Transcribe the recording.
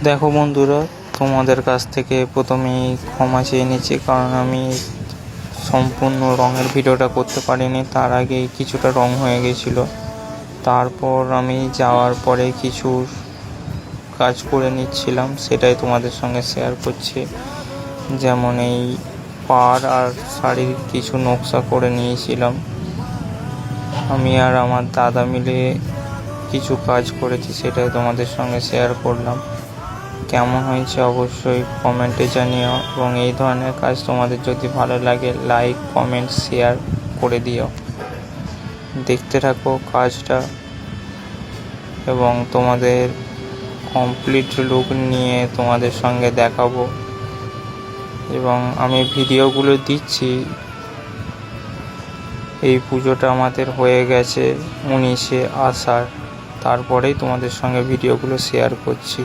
দেখো বন্ধুরা, তোমাদের কাছ থেকে প্রথমেই ক্ষমা চেয়ে নিচ্ছি, কারণ আমি সম্পূর্ণ রঙের ভিডিওটা করতে পারিনি। তার আগেই কিছুটা রং হয়ে গেছিলো। তারপর আমি যাওয়ার পরে কিছু কাজ করে নিচ্ছিলাম, সেটাই তোমাদের সঙ্গে শেয়ার করছি। যেমন এই পাড় আর শাড়ির কিছু নকশা করে নিয়েছিলাম। আমি আর আমার দাদা মিলে কিছু কাজ করেছি, সেটাই তোমাদের সঙ্গে শেয়ার করলাম। কেমন হয়েছে অবশ্যই কমেন্টে জানিও, এবং এই ধরনের কাজ তোমাদের যদি ভালো লাগে লাইক কমেন্ট শেয়ার করে দিও। দেখতে থাকো কাজটা, এবং তোমাদের কমপ্লিট লুক নিয়ে তোমাদের সঙ্গে দেখাবো। এবং আমি ভিডিওগুলো দিচ্ছি, এই পুজোটা আমাদের হয়ে গেছে 19শে আষাঢ়, তারপরেই তোমাদের সঙ্গে ভিডিওগুলো শেয়ার করছি।